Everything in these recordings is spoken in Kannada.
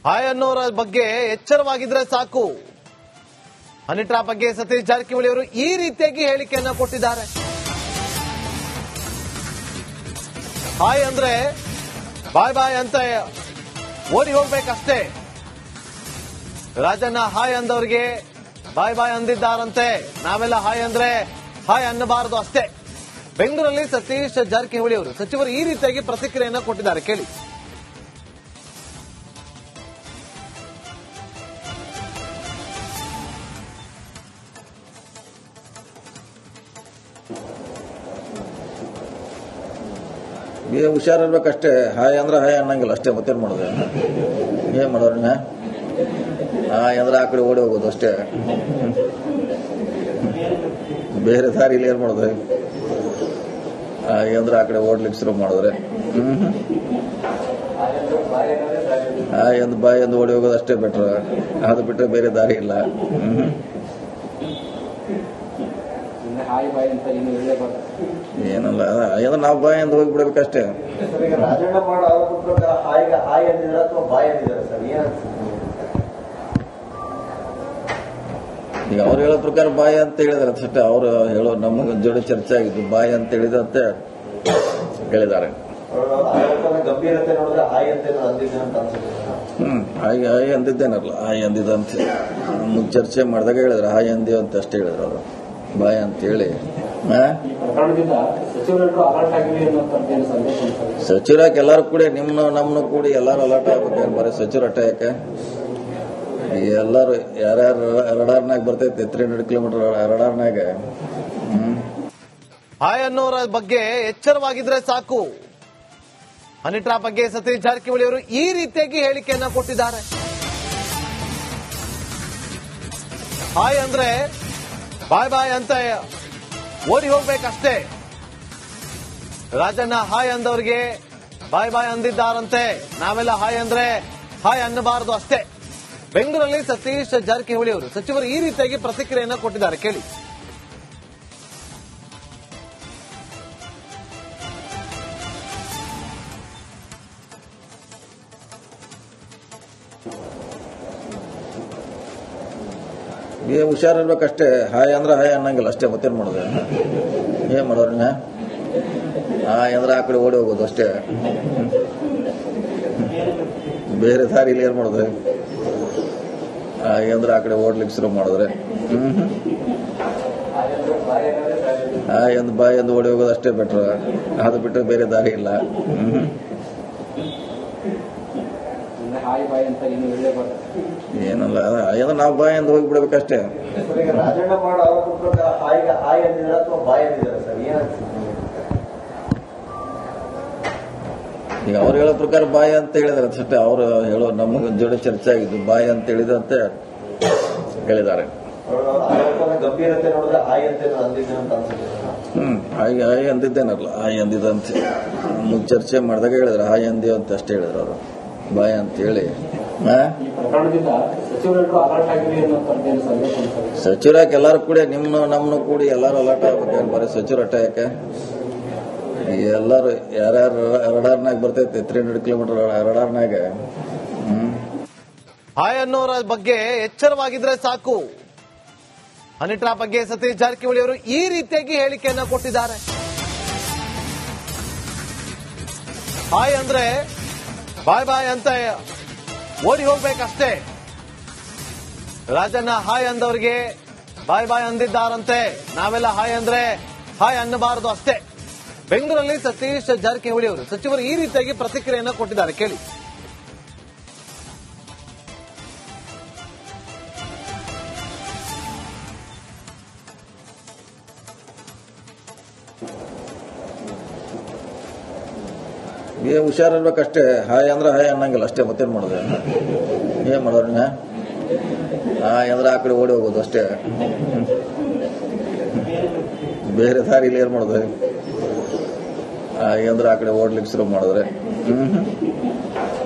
ಹಾಯ್ ಅನ್ನೋರ ಬಗ್ಗೆ ಎಚ್ಚರವಾಗಿದ್ರೆ ಸಾಕು. ಹನಿ ಟ್ರ್ಯಾಪ್ ಬಗ್ಗೆ ಸತೀಶ್ ಜಾರಕಿಹೊಳಿ ಅವರು ಈ ರೀತಿಯಾಗಿ ಹೇಳಿಕೆಯನ್ನ ಕೊಟ್ಟಿದ್ದಾರೆ. ಹಾಯ್ ಅಂದ್ರೆ ಬಾಯ್ ಬಾಯ್ ಅಂತ ಓಡಿ ಹೋಗ್ಬೇಕಷ್ಟೇ. ರಾಜಣ್ಣ ಹಾಯ್ ಅಂದವ್ರಿಗೆ ಬಾಯ್ ಬಾಯ್ ಅಂದಿದ್ದಾರಂತೆ. ನಾವೆಲ್ಲ ಹಾಯ್ ಅಂದ್ರೆ ಹಾಯ್ ಅನ್ನಬಾರದು ಅಷ್ಟೇ. ಬೆಂಗಳೂರಲ್ಲಿ ಸತೀಶ್ ಜಾರಕಿಹೊಳಿ ಅವರು ಸಚಿವರು ಈ ರೀತಿಯಾಗಿ ಪ್ರತಿಕ್ರಿಯೆಯನ್ನ ಕೊಟ್ಟಿದ್ದಾರೆ. ಕೇಳಿ. ಹುಷಾರಿರ್ಬೇಕಷ್ಟೇ. ಹಾಯ್ ಅಂದ್ರೆ ಹಾಯ್ ಅನ್ನಂಗಿಲ್ಲ ಅಷ್ಟೇ. ಮತ್ತೇನು ಮಾಡೋದು? ಏನ್ ಮಾಡೋಣ? ಹಾಯ್ ಅಂದ್ರೆ ಆ ಕಡೆ ಓಡಿ ಹೋಗೋದು ಅಷ್ಟೇ. ಬೇರೆ ದಾರಿಲಿ ಏನ್ ಮಾಡೋದು? ಹಾಯ್ ಅಂದ್ರೆ ಆ ಕಡೆ ಓಡ್ಲಿಕ್ಕೆ ಶುರು ಮಾಡಿದ್ರೆ ಹಾಯ್ ಅಂದ್ ಬಾಯ್ ಅಂದ್ ಓಡಿ ಹೋಗೋದು ಅಷ್ಟೇ ಬೆಟ್ರ್. ಅದು ಬಿಟ್ಟರೆ ಬೇರೆ ದಾರಿ ಇಲ್ಲ. ಏನಲ್ಲ ಅಂದ್ರೆ ನಾವು ಬಾಯ್ ಅಂತ ಹೋಗಿಬಿಡ್ಬೇಕಷ್ಟೇ. ಈಗ ಅವ್ರು ಹೇಳೋ ಪ್ರಕಾರ ಬಾಯ್ ಅಂತ ಹೇಳಿದಾರೆ ಅಷ್ಟೇ. ಅವ್ರು ಹೇಳೋ ನಮ್ಮ ಜೋಡಿ ಚರ್ಚೆ ಆಗಿದ್ದು ಬಾಯ್ ಅಂತ ಹೇಳಿದಂತೆ ಹೇಳಿದ್ದಾರೆ. ಹಾಯ್ ಹಾಯ್ ಅಂದಿದ್ದೇನಲ್ಲ, ಹಾಯ್ ಅಂದಿದಂತೆ ಚರ್ಚೆ ಮಾಡಿದಾಗ ಹೇಳಿದ್ರೆ ಹಾಯ್ ಅಂದಿ ಅಂತ ಅಷ್ಟೇ ಹೇಳಿದ್ರು ಅವರು. ಬಾಯ್ ಅಂತ ಹೇಳಿ ಸಚಿವರಾಗಿ ಎಲ್ಲಾರು ಕೂಡಿ ನಮ್ಮನ್ನು ಕೂಡಿ ಎಲ್ಲಾರು ಅಲರ್ಟ್ ಆಗ್ಬೇಕು. ಬರೀ ಸಚಿವರು ಅಟ್ಟ ಯಾಕೆ? ಎಲ್ಲಾರು ಯಾರ್ಯಾರು ರಡಾರ್ನಾಗ ಬರ್ತೈತಿ 300 ಕಿಲೋಮೀಟರ್ ರಡಾರ್ನಾಗ. ಹಾಯ್ ಅನ್ನೋರ ಬಗ್ಗೆ ಎಚ್ಚರವಾಗಿದ್ರೆ ಸಾಕು. ಹನಿ ಟ್ರ್ಯಾಪ್ ಬಗ್ಗೆ ಸತೀಶ್ ಜಾರಕಿಹೊಳಿ ಅವರು ಈ ರೀತಿಯಾಗಿ ಹೇಳಿಕೆಯನ್ನ ಕೊಟ್ಟಿದ್ದಾರೆ. ಹಾಯ್ ಅಂದ್ರೆ ಬಾಯ್ ಬಾಯ್ ಅಂತ ಓಡಿ ಹೋಗ್ಬೇಕಷ್ಟೇ. ರಾಜಣ್ಣ ಹಾಯ್ ಅಂದವ್ರಿಗೆ ಬಾಯ್ ಬಾಯ್ ಅಂದಿದ್ದಾರಂತೆ. ನಾವೆಲ್ಲ ಹಾಯ್ ಅಂದ್ರೆ ಹಾಯ್ ಅನ್ನಬಾರದು ಅಷ್ಟೇ. ಬೆಂಗಳೂರಲ್ಲಿ ಸತೀಶ್ ಜಾರಕಿಹೊಳಿ ಅವರು ಸಚಿವರು ಈ ರೀತಿಯಾಗಿ ಪ್ರತಿಕ್ರಿಯೆಯನ್ನ ಕೊಟ್ಟಿದ್ದಾರೆ. ಕೇಳಿ. ಹುಷಾರಿರ್ಬೇಕಷ್ಟೇ. ಹಾಯ್ ಅಂದ್ರೆ ಹಾಯ್ ಅನ್ನಂಗಿಲ್ಲ ಅಷ್ಟೇ. ಮತ್ತೇನು ಮಾಡೋದು? ಏನ್ ಮಾಡೋಣ? ಹಾಯ್ ಅಂದ್ರೆ ಆ ಕಡೆ ಓಡಿ ಹೋಗೋದು ಅಷ್ಟೇ. ಬೇರೆ ದಾರಿಲಿ ಏನ್ ಮಾಡೋದು? ಹಾಯ್ ಅಂದ್ರೆ ಆ ಕಡೆ ಓಡ್ಲಿಕ್ಕೆ ಶುರು ಮಾಡಿದ್ರೆ ಹಾಯ್ ಅಂದ್ ಬಾಯ್ ಅಂದ್ ಓಡಿ ಹೋಗೋದು ಅಷ್ಟೇ ಬೆಟ್ರ್. ಅದು ಬಿಟ್ಟರೆ ಬೇರೆ ದಾರಿ ಇಲ್ಲ. ಏನಲ್ಲ ಅಂದ್ರೆ ನಾವು ಬಾಯ್ ಅಂತ ಹೋಗಿಬಿಡ್ಬೇಕಷ್ಟೇ. ಈಗ ಅವ್ರು ಹೇಳೋ ಪ್ರಕಾರ ಬಾಯ್ ಅಂತ ಹೇಳಿದಾರೆ ಅಷ್ಟೇ. ಅವ್ರು ಹೇಳೋ ನಮ್ಮ ಜೋಡಿ ಚರ್ಚೆ ಆಗಿದ್ದು ಬಾಯ್ ಅಂತ ಹೇಳಿದಂತೆ ಹೇಳಿದ್ದಾರೆ. ಹಾಯ್ ಹಾಯ್ ಅಂದಿದ್ದೇನಲ್ಲ, ಹಾಯ್ ಅಂದಿದಂತೆ ಚರ್ಚೆ ಮಾಡಿದಾಗ ಹೇಳಿದ್ರೆ ಹಾಯ್ ಅಂದಿ ಅಂತ ಅಷ್ಟೇ ಹೇಳಿದ್ರು ಅವರು. ಬಾಯ್ ಅಂತ ಹೇಳಿ ಸಚಿವರಾಗಿ ಎಲ್ಲಾರು ಕೂಡಿ ನಮ್ಮನ್ನು ಕೂಡಿ ಎಲ್ಲಾರು ಅಲರ್ಟ್ ಆಗ್ಬೇಕು. ಬರೀ ಸಚಿವರು ಅಟ್ಟ ಯಾಕೆ? ಎಲ್ಲಾರು ಯಾರ್ಯಾರು ರಡಾರ್ನಾಗ ಬರ್ತೈತಿ 300 ಕಿಲೋಮೀಟರ್ ರಡಾರ್ನಾಗ. ಹಾಯ್ ಅನ್ನೋರ ಬಗ್ಗೆ ಎಚ್ಚರವಾಗಿದ್ರೆ ಸಾಕು. ಹನಿ ಟ್ರ್ಯಾಪ್ ಬಗ್ಗೆ ಸತೀಶ್ ಜಾರಕಿಹೊಳಿ ಅವರು ಈ ರೀತಿಯಾಗಿ ಹೇಳಿಕೆಯನ್ನ ಕೊಟ್ಟಿದ್ದಾರೆ. ಹಾಯ್ ಅಂದ್ರೆ ಬಾಯ್ ಬಾಯ್ ಅಂತ ಓಡಿ ಹೋಗ್ಬೇಕಷ್ಟೇ. ರಾಜಣ್ಣ ಹಾಯ್ ಅಂದವ್ರಿಗೆ ಬಾಯ್ ಬಾಯ್ ಅಂದಿದ್ದಾರಂತೆ. ನಾವೆಲ್ಲ ಹಾಯ್ ಅಂದ್ರೆ ಹಾಯ್ ಅನ್ನಬಾರದು ಅಷ್ಟೇ. ಬೆಂಗಳೂರಲ್ಲಿ ಸತೀಶ್ ಜಾರಕಿಹೊಳಿ ಅವರು ಸಚಿವರು ಈ ರೀತಿಯಾಗಿ ಪ್ರತಿಕ್ರಿಯೆಯನ್ನ ಕೊಟ್ಟಿದ್ದಾರೆ. ಕೇಳಿ. ಹುಷಾರಿರ್ಬೇಕಷ್ಟೇ. ಹಾಯ್ ಅಂದ್ರೆ ಹಾಯ್ ಅನ್ನಂಗಿಲ್ಲ ಅಷ್ಟೇ. ಮತ್ತೇನು ಮಾಡೋದು? ಏನ್ ಮಾಡೋಣ? ಹಾಯ್ ಅಂದ್ರೆ ಆ ಕಡೆ ಓಡಿ ಹೋಗೋದು ಅಷ್ಟೇ. ಬೇರೆ ದಾರಿಲಿ ಏನ್ ಮಾಡೋದು? ಹಾಯ್ ಅಂದ್ರೆ ಆ ಕಡೆ ಓಡ್ಲಿಕ್ಕೆ ಶುರು ಮಾಡಿದ್ರೆ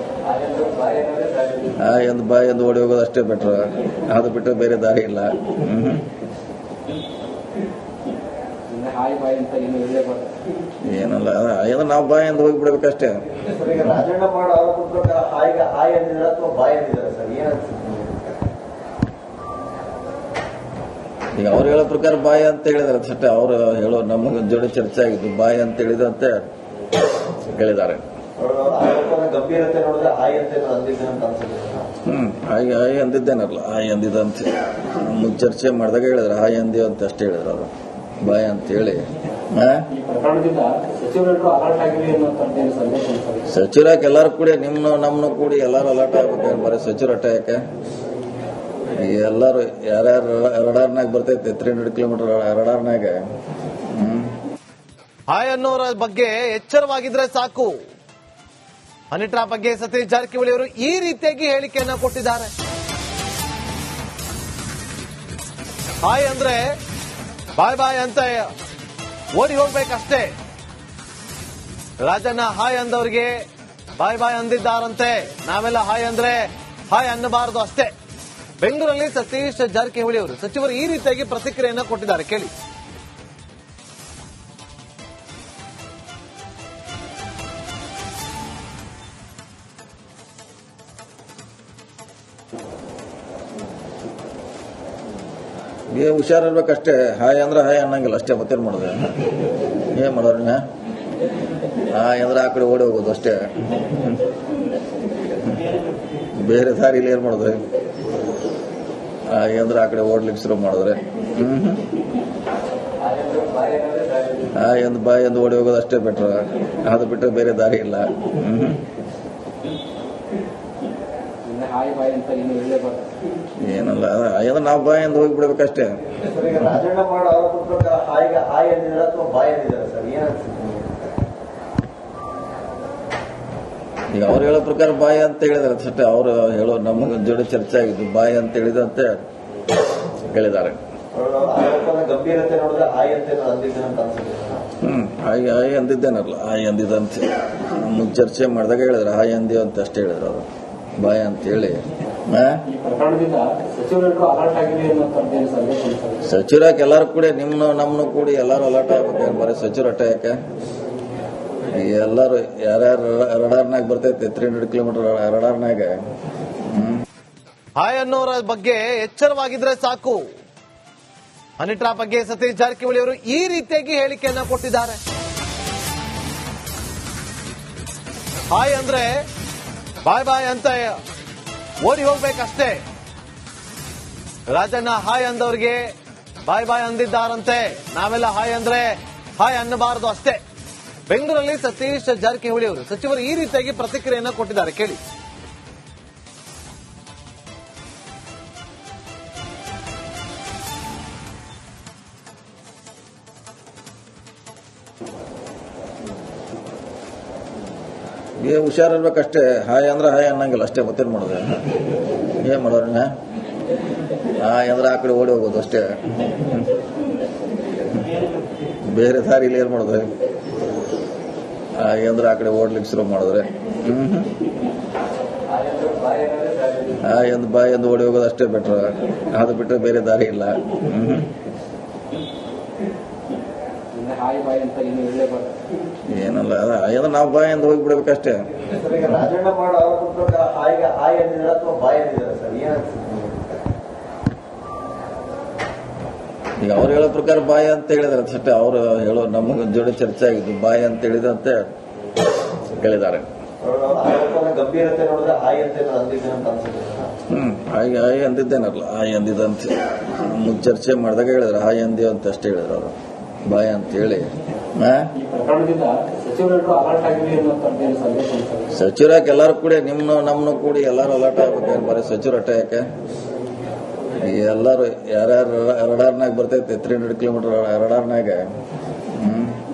ಹಾಯ್ ಅಂದ್ ಬಾಯ್ ಅಂದ್ ಓಡಿ ಹೋಗೋದು ಅಷ್ಟೇ ಬೆಟ್ರ್. ಅದು ಬಿಟ್ಟರೆ ಬೇರೆ ದಾರಿ ಇಲ್ಲ. ಹಾಯ್ ಬಾಯ್ ಅಂತ ಏನು ಹೇಳೇ ಏನಲ್ಲ ಅಂದ್ರೆ ನಾವು ಬಾಯಿ ಅಂತ ಹೋಗಿಬಿಡ್ಬೇಕಷ್ಟೇ. ಈಗ ರಾಜಣ್ಣ ಮಾಡ ಆರೋಪ ಪ್ರಕಾರ ಹಾಯ್ ಅಂದಿದ್ದಾರೆ ಅಥವಾ ಬಾಯ್ ಅಂದಿದ್ದಾರೆ ಸರ್, ಏನ್ ಈಗ ಅವ್ರು ಹೇಳೋ ಪ್ರಕಾರ ಬಾಯಿ ಅಂತ ಹೇಳಿದಾರೆ ಅಷ್ಟೇ. ಅವ್ರು ಹೇಳೋ ನಮ್ಮ ಜೋಡಿ ಚರ್ಚೆ ಆಗಿದ್ದು ಬಾಯಿ ಅಂತ ಹೇಳಿದಂತೆ ಹೇಳಿದ್ದಾರೆ. ಗಂಭೀರತೆ ನೋಡಿದ್ರೆ ಹಾಯ್ ಅಂತ ಅಂದಿದ್ದೆ ಅಂತ ಅನ್ಸುತ್ತೆ. ಹಾಯ್ ಅಂದಿದ್ದೇನಲ್ಲ, ಹಾಯ್ ಅಂದಿದಂತೆ ನಮ್ಮ ಚರ್ಚೆ ಮಾಡಿದಾಗ ಹೇಳಿದ್ರೆ ಹಾಯ್ ಅಂದಿವ ಅಂತ ಅಷ್ಟೇ ಹೇಳಿದ್ರು. ಅವರು ಬಾಯಿ ಅಂತ ಹೇಳಿ ಈ ಪ್ರಕರಣದಿಂದ ಸಚಿವರೆಲ್ಲರೂ ಅಲರ್ಟ್ ಆಗಿರಿ ಅನ್ನೋ ಸಂದೇಶ. ಸಚಿವರಾಗಿ ಎಲ್ಲಾರು ಕೂಡಿ ನಮ್ಮನ್ನು ಕೂಡಿ ಎಲ್ಲಾರು ಅಲರ್ಟ್ ಆಗ್ಬೇಕು. ಬರೀ ಸಚಿವರು ಅಟ್ಯಾಕೆ ಎಲ್ಲಾರು ಯಾರ್ಯಾರು ರಡಾರ್ನಾಗ ಬರ್ತೈತೆ 300 ಕಿಲೋಮೀಟರ್ ರಡಾರ್ನಾಗ. ಹಾಯ್ ಅನ್ನೋರ ಬಗ್ಗೆ ಎಚ್ಚರವಾಗಿದ್ರೆ ಸಾಕು. ಹನಿ ಟ್ರಾಪ್ ಬಗ್ಗೆ ಸತೀಶ್ ಜಾರಕಿಹೊಳಿ ಅವರು ಈ ರೀತಿಯಾಗಿ ಹೇಳಿಕೆಯನ್ನ ಕೊಟ್ಟಿದ್ದಾರೆ. ಹಾಯ್ ಅಂದ್ರೆ ಬಾಯ್ ಬಾಯ್ ಅಂತ ಓಡಿ ಹೋಗ್ಬೇಕಷ್ಟೇ. ರಾಜಣ್ಣ ಹಾಯ್ ಅಂದವ್ರಿಗೆ ಬಾಯ್ ಬಾಯ್ ಅಂದಿದ್ದಾರಂತೆ. ನಾವೆಲ್ಲ ಹಾಯ್ ಅಂದ್ರೆ ಹಾಯ್ ಅನ್ನಬಾರದು ಅಷ್ಟೇ. ಬೆಂಗಳೂರಲ್ಲಿ ಸತೀಶ್ ಜಾರಕಿಹೊಳಿ ಅವರು ಸಚಿವರು ಈ ರೀತಿಯಾಗಿ ಪ್ರತಿಕ್ರಿಯೆಯನ್ನ ಕೊಟ್ಟಿದ್ದಾರೆ, ಕೇಳಿ. ಹುಷಾರಿರ್ಬೇಕಷ್ಟೇ. ಹಾಯ್ ಅಂದ್ರೆ ಹಾಯ್ ಅನ್ನಂಗಿಲ್ಲ ಅಷ್ಟೇ. ಮತ್ತೇನ್ ಮಾಡೋದು, ಏನ್ ಮಾಡೋರು? ಹಾಯ್ ಅಂದ್ರೆ ಆ ಕಡೆ ಓಡಿ ಹೋಗೋದು ಅಷ್ಟೇ. ಬೇರೆ ದಾರಿಲಿ ಏನ್ ಮಾಡೋದು? ಹಾಯ್ ಅಂದ್ರೆ ಆ ಕಡೆ ಓಡ್ಲಿಕ್ಕೆ ಶುರು ಮಾಡಿದ್ರೆ ಹಾಯ್ ಅಂದ್ ಬಾಯ್ ಅಂದ್ ಓಡಿ ಹೋಗೋದು ಅಷ್ಟೇ ಬೆಟ್ರ್. ಅದು ಬಿಟ್ಟರೆ ಬೇರೆ ದಾರಿ ಇಲ್ಲ. ಹಾಯ್ ಬಾಯ್ ಅಂತ ಏನು ಹೇಳೇ ಏನಲ್ಲ ಅಂದ್ರೆ ನಾವು ಬಾಯಿ ಅಂತ ಹೋಗಿಬಿಡ್ಬೇಕಷ್ಟೇ. ರಾಜಣ್ಣ ಮಾಡ ಆರೋಪ ಪ್ರಕಾರ ಹಾಯ್ ಅಂದಿದ್ದಾರೆ ಅಥವಾ ಬಾಯ್ ಅಂದಿದ್ದಾರೆ ಸರ್, ಏನ್ ಈಗ ಅವ್ರು ಹೇಳೋ ಪ್ರಕಾರ ಬಾಯಿ ಅಂತ ಹೇಳಿದಾರೆ ಅಷ್ಟೇ. ಅವ್ರು ಹೇಳೋ ನಮ್ಮ ಜೋಡಿ ಚರ್ಚೆ ಆಗಿದ್ದು ಬಾಯಿ ಅಂತ ಹೇಳಿದಂತೆ ಹೇಳಿದ್ದಾರೆ. ಗಂಭೀರತೆ ನೋಡಿದ್ರೆ ಹಾಯ್ ಅಂತ ಅಂದಿದ್ದೆ ಅಂತ ಅನ್ಸುತ್ತೆ. ಹಾಯ್ ಅಂದಿದ್ದೇನಲ್ಲ, ಹಾಯ್ ಅಂದಿದಂತೆ ನಮ್ಮ ಚರ್ಚೆ ಮಾಡಿದಾಗ ಹೇಳಿದ್ರೆ ಹಾಯ್ ಅಂದಿವ ಅಂತ ಅಷ್ಟೇ ಹೇಳಿದ್ರು. ಅವರು ಬಾಯ್ ಅಂತ ಹೇಳಿ ಈ ಪ್ರಕರಣದಿಂದ ಸಚಿವರೆಲ್ಲರೂ ಅಲರ್ಟ್ ಆಗಿರಿ ಅನ್ನೋ ಸಂದೇಶ. ಸಚಿವರಾಗಿ ಎಲ್ಲಾರು ಕೂಡಿ ನಮ್ಮನ್ನು ಕೂಡಿ ಎಲ್ಲಾರು ಅಲರ್ಟ್ ಆಗ್ಬೇಕು. ಬರೀ ಸಚಿವರು ಅಟ್ಯಾಕೆ ಎಲ್ಲಾರು ಯಾರ್ಯಾರು ರಡಾರ್ನಾಗ ಬರ್ತೈತೆ 300 ಕಿಲೋಮೀಟರ್ ರಡಾರ್ನಾಗ. ಹಾಯ್ ಅನ್ನೋರ ಬಗ್ಗೆ ಎಚ್ಚರವಾಗಿದ್ರೆ ಸಾಕು. ಹನಿ ಟ್ರಾಪ್ ಬಗ್ಗೆ ಸತೀಶ್ ಜಾರಕಿಹೊಳಿ ಅವರು ಈ ರೀತಿಯಾಗಿ ಹೇಳಿಕೆಯನ್ನ ಕೊಟ್ಟಿದ್ದಾರೆ. ಹಾಯ್ ಅಂದ್ರೆ ಬಾಯ್ ಬಾಯ್ ಅಂತ ಓಡಿ ಹೋಗ್ಬೇಕಷ್ಟೇ. ರಾಜಣ್ಣ ಹಾಯ್ ಅಂದವ್ರಿಗೆ ಬಾಯ್ ಬಾಯ್ ಅಂದಿದ್ದಾರಂತೆ. ನಾವೆಲ್ಲ ಹಾಯ್ ಅಂದ್ರೆ ಹಾಯ್ ಅನ್ನಬಾರದು ಅಷ್ಟೇ. ಬೆಂಗಳೂರಲ್ಲಿ ಸತೀಶ್ ಜಾರಕಿಹೊಳಿ ಅವರು ಸಚಿವರು ಈ ರೀತಿಯಾಗಿ ಪ್ರತಿಕ್ರಿಯೆಯನ್ನ ಕೊಟ್ಟಿದ್ದಾರೆ, ಕೇಳಿ. ಹುಷಾರಿರ್ಬೇಕಷ್ಟೇ. ಹಾಯ್ ಅಂದ್ರೆ ಹಾಯ್ ಅನ್ನಂಗಿಲ್ಲ ಅಷ್ಟೇ. ಮತ್ತೇನ್ ಮಾಡೋದು, ಏನ್ ಮಾಡೋರು? ಹಾಯ್ ಅಂದ್ರೆ ಆ ಕಡೆ ಓಡಿ ಹೋಗೋದು ಅಷ್ಟೇ. ಬೇರೆ ದಾರಿಲಿ ಏನ್ ಮಾಡೋದು? ಹಾಯ್ ಅಂದ್ರೆ ಆ ಕಡೆ ಓಡ್ಲಿಕ್ಕೆ ಶುರು ಮಾಡಿದ್ರೆ ಹಾಯ್ ಅಂದ್ ಬಾಯ್ ಅಂದ್ ಓಡಿ ಹೋಗೋದು ಅಷ್ಟೇ ಬೆಟ್ರ್. ಅದು ಬಿಟ್ಟರೆ ಬೇರೆ ದಾರಿ ಇಲ್ಲ. ಹಾಯ್ ಬಾಯ್ ಅಂತ ಏನು ಹೇಳೇ ಏನಲ್ಲ ಅಂದ್ರೆ ನಾವು ಬಾಯಿ ಅಂತ ಹೋಗಿಬಿಡ್ಬೇಕಷ್ಟೇ. ರಾಜಣ್ಣ ಮಾಡ ಆರೋಪ ಪ್ರಕಾರ ಹಾಯ್ ಅಂದಿದ್ದಾರೆ ಅಥವಾ ಬಾಯ್ ಅಂದಿದ್ದಾರೆ ಸರ್, ಏನ್ ಈಗ ಅವ್ರು ಹೇಳೋ ಪ್ರಕಾರ ಬಾಯಿ ಅಂತ ಹೇಳಿದಾರೆ ಅಷ್ಟೇ. ಅವ್ರು ಹೇಳೋ ನಮ್ಮ ಜೋಡಿ ಚರ್ಚೆ ಆಗಿದ್ದು ಬಾಯಿ ಅಂತ ಹೇಳಿದಂತೆ ಹೇಳಿದ್ದಾರೆ. ಗಂಭೀರತೆ ನೋಡಿದ್ರೆ ಹಾಯ್ ಅಂತ ಅಂದಿದ್ದೆ ಅಂತ ಅನ್ಸುತ್ತೆ. ಹಾಯ್ ಅಂದಿದ್ದೇನಲ್ಲ, ಹಾಯ್ ಅಂದಿದಂತೆ ನಮ್ಮ ಚರ್ಚೆ ಮಾಡಿದಾಗ ಹೇಳಿದ್ರೆ ಹಾಯ್ ಅಂದಿವ ಅಂತ ಅಷ್ಟೇ ಹೇಳಿದ್ರು. ಅವರು ಬಾಯ್ ಅಂತ ಹೇಳಿ ಈ ಪ್ರಕರಣದಿಂದ ಸಚಿವರೆಲ್ಲರೂ ಅಲರ್ಟ್ ಆಗಿರಿ ಅನ್ನೋ ಸಂದೇಶ. ಸಚಿವರಾಗಿ ಎಲ್ಲಾರು ಕೂಡಿ ನಮ್ಮನ್ನು ಕೂಡಿ ಎಲ್ಲಾರು ಅಲರ್ಟ್ ಆಗ್ಬೇಕು. ಬರೀ ಸಚಿವರು ಅಟ್ಯಾಕೆ ಎಲ್ಲಾರು ಯಾರ್ಯಾರು ರಡಾರ್ನಾಗ ಬರ್ತೈತೆ 300 ಕಿಲೋಮೀಟರ್ ರಡಾರ್ನಾಗ